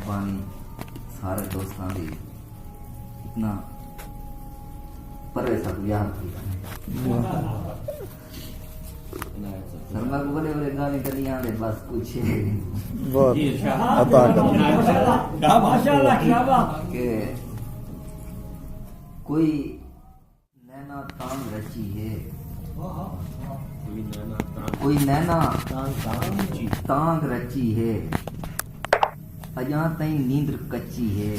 मेहरबानी सारे दोस्तों की इतना परवे सब याद की शर्मा को बड़े बड़े गाने कर दिया दे बस कुछ बहुत अता कर माशाल्लाह क्या बात के कोई नैना तांग रची है, कोई नैना तांग रची है, अजा तई नींद कच्ची है।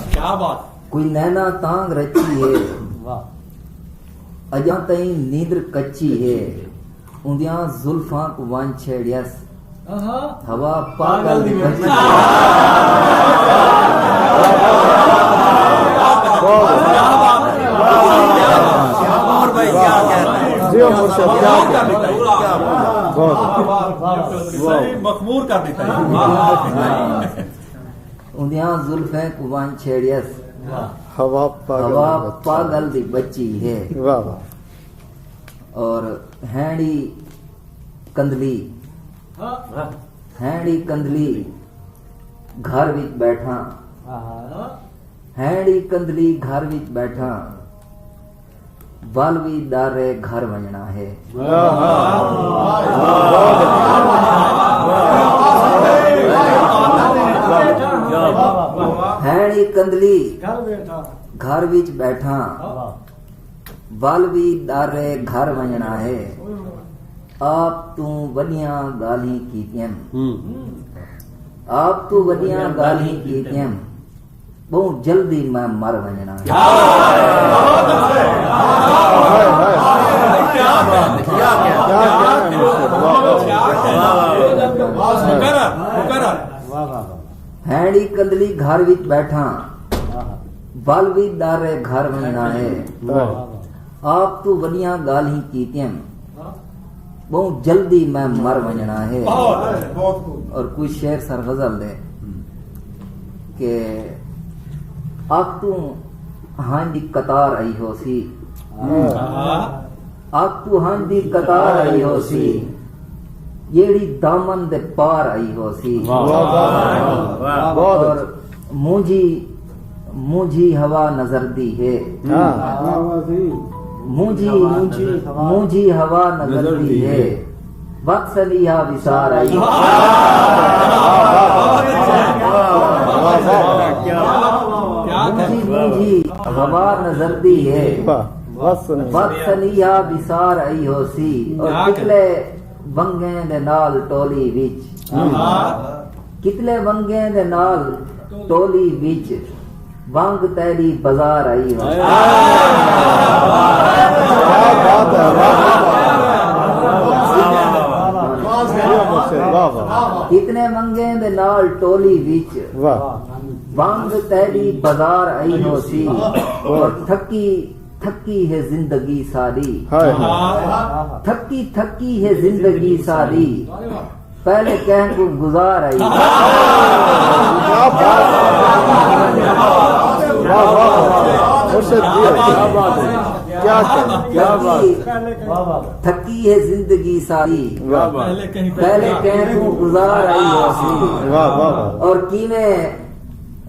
क्या बात, कोई नैना तांग रची है, अजा तई नींद कच्ची है, उंदियां जुल्फां को वन छेड़ियस हवा पागल दी बच्ची। और भाई क्या कहते जियो मुर्शद क्या सही मखमूर कर देता है। उंदियां जुल्फें को वन छेड़ियस हवा पागल दी बच्ची है। वाह वाह। और हैंडी कंदली, हैंडी कंदली घर विच बैठा, हैंडी कंदली घर विच बैठा, बल भी दारे घर वंजना है। हैंडी कंदली घर विच बैठा, बल भी दारे घर वंजना है। आप तू वडिया गाली कीतियम, आप तू वडिया गाली कीतियम, बहुत जल्दी मैं मर वंजना है। हैंडी कंदली घर विच बैठा, बल भी दारे घर वंजना है। आप तू वडिया गाली कीतियम, बहुत जल्दी मैं मर वंजना है। और कुछ शेर सरगजल दे के आख तू हांडी कतार आई हो सी, आख तू हांडी कतार आई हो सी, येड़ी दामन दे पार आई हो सी। और मुझी मुझी हवा नजर दी है, मुझी मुझी हवा नजर दी है, वक्त सलिया विसार आई। मुझी मुझी हवा नजर दी है, वक्त सलिया विसार आई हो सी। और कितले वंगे दे नाल टोली विच, कितले वंगे दे नाल टोली विच, वंग तेरी बाजार आई हो। कितने मंगे दे नाल टोली विच, वंग तेरी बाजार आई हो सी। और थकी थकी है जिंदगी सारी, थकी थकी है जिंदगी सारी, पहले कह को गुजार आई। थकी है जिंदगी सारी, पहले कह को गुजार आई हो। और कीने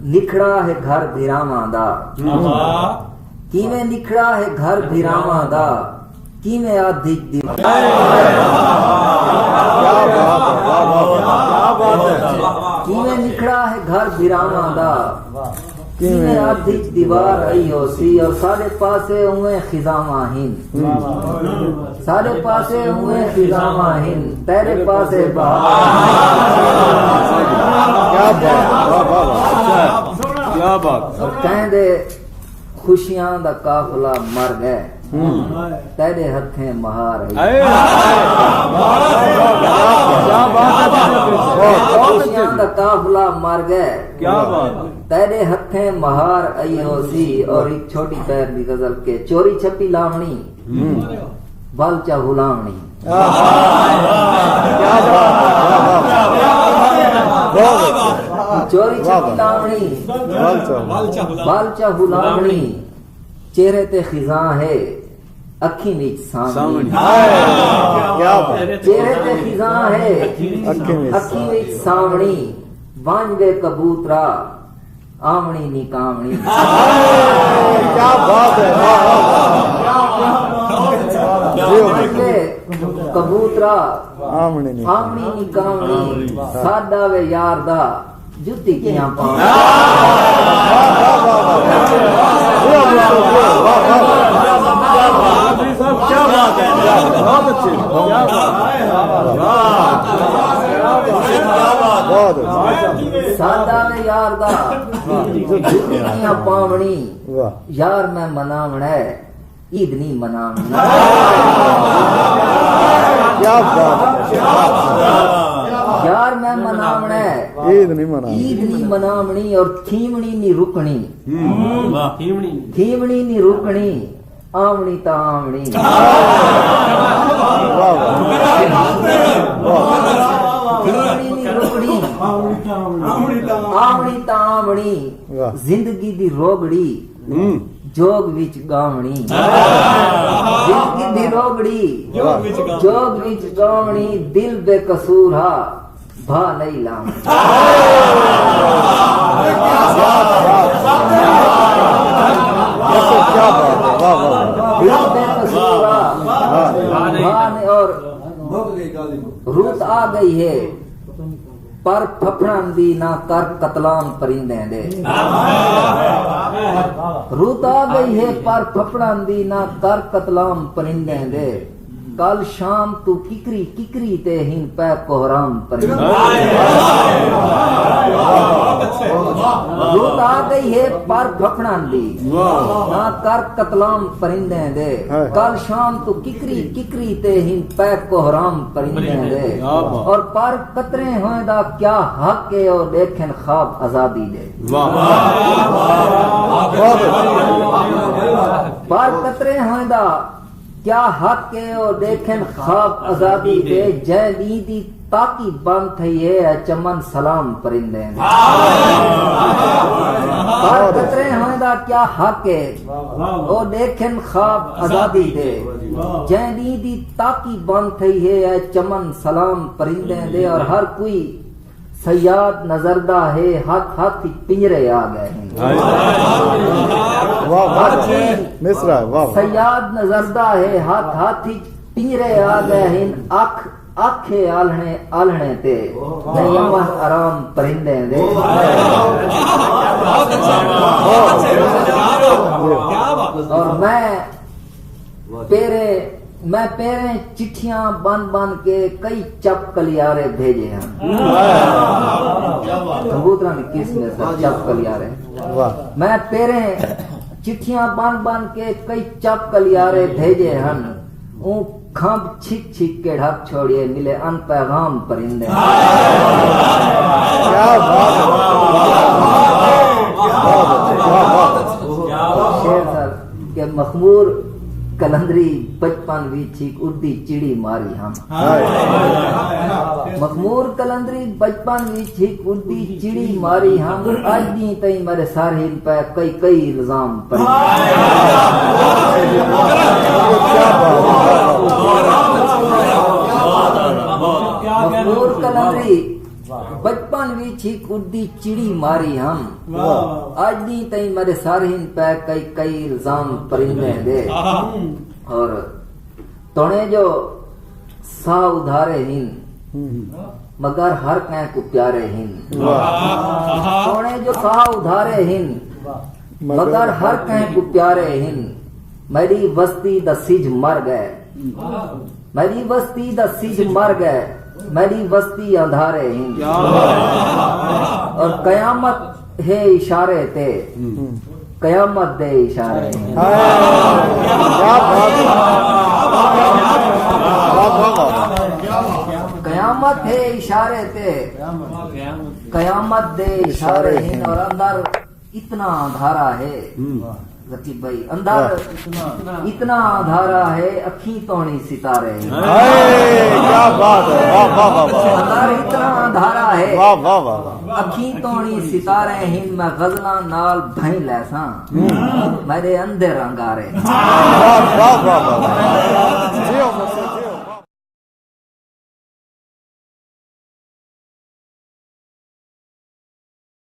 निखड़ा है घर भिरामा दा, कीने निखड़ा है घर भिरामा दा, कीने आधी कीने निखड़ा है घर भिरामा दा, कीने आधी दीवार आई हो सी। और सारे पासे हुए खिजामाहिन, सारे पासे हुए खिजामाहिन, तेरे पासे क्या बात। कह दे खुशियां दा काफिला मर गए, तेरे हथे महार आई। खुशियां दा काफिला मर गए, क्या बात। तेरे हथे महार आई हो सी। और एक छोटी पैर की गजल के चोरी छपी लावणी, बालचा गुलामणी। चोरी छपी लावणी, बालचा गुलामणी, चेहरे ते खिजा है, अखी विच सावणी। चेहरे ते खिजा है, अखी विच सावणी, वांजवे कबूतरा आमणी नी कामणी क्या बात है वांजवे कबूतरा आमणी नहीं आमणी नी कामणी सादा वे यार दा जुत्ती कियां पाऊं क्या बात है बहुत अच्छी बहुत सादा वे यार दा जुत्ती कियां पावणी वाह यार मैं मनावण है ईद नहीं मनावणी क्या बात यार मैं मनावण है ईद नहीं मना ईद नहीं मनावणी और थीमणी नहीं रुकणी थीमणी नहीं रुकणी आमणी ता आमणी थीमणी नहीं रुकणी आमणी ता आमणी वाह। जिंदगी दी रोगड़ी जोग विच गावणी जिंदगी दी रोगड़ी जोग विच गावणी दिल बेकसूर हा भा नहीं लावणी क्या बात है वाह वाह दिल बेकसूर हा भा नहीं और रूत आ गई है पर फफड़न दी ना कर कतलाम परिंदे दे रूत आ गई है पर फफड़न दी ना कर कतलाम परिंदे दे कल शाम तू किकरी किकरी ते हिन पै कोहराम परिंदे रूत आ गई है पर फफड़न दी ना कर कतलाम परिंदे दे कल शाम तू किकरी किकरी ते हिन पै कोहराम परिंदे दे और पर कतरे होए दा क्या हक है और देखें ख्वाब आजादी दे पर कतरे होए दा क्या हक है और देखें ख्वाब आजादी दे जय नीदी ताकि बंद थई है चमन सलाम परिंदे पर कतरे होए दा क्या हक है और देखें ख्वाब आजादी दे जय नीदी ताकि बंद थई है चमन सलाम परिंदे दे और हर कोई सयाद नजरदा है हाथ हाथ पिंजरे आ गए हैं वाह हर कोई मिसरा है वाह सयाद नजरदा है हाथ हाथ पिंजरे आ गए हैं अख आखे आलने आलने ते नयमन आराम परिंदे दे और मैं पेरे चिट्ठियां बन बन के कई चप कलियारे भेजे हैं कबूतरा की किस्म है सर चप कलियारे वाह मैं पेरे चिट्ठियां बन बन के कई चप कलियारे भेजे हैं ऊ खंभ छिक छिक के ढक छोड़िए मिले अन पैगाम परिंदे क्या बात शेर सर के मखमूर कलंदरी बचपन भी ठीक उर्दी चिड़ी मारी हम मखमूर कलंदरी बचपन भी ठीक उर्दी चिड़ी मारी हम आज दी तई मेरे सारे पे कई कई इल्जाम पर मखमूर कलंदरी बचपन भी ठीक उर्दी चिड़ी मारी हम आज दी तई मेरे सारे पे कई कई इल्जाम परिंदे दे और तोने जो सा उधारे हिन मगर हर कह को प्यारे हिन तोने जो सा उधारे हिन मगर हर कह को प्यारे हिन मेरी बस्ती द सिज मर गए मेरी बस्ती द सिज मर गए मेरी बस्ती अंधारे हिंद और कयामत है इशारे ते कयामत दे इशारे कयामत है इशारे ते कयामत दे इशारे हिंद और अंदर इतना अंधारा है रकीब भाई अंदर इतना अंधारा है अखी तोणी सितारे क्या बात है वाह वाह वाह अंदर इतना अंधारा है वाह वाह वाह अखी तोणी सितारे हिंद मैं गजला नाल भई लैसा मेरे अंधे रंगारे वाह वाह वाह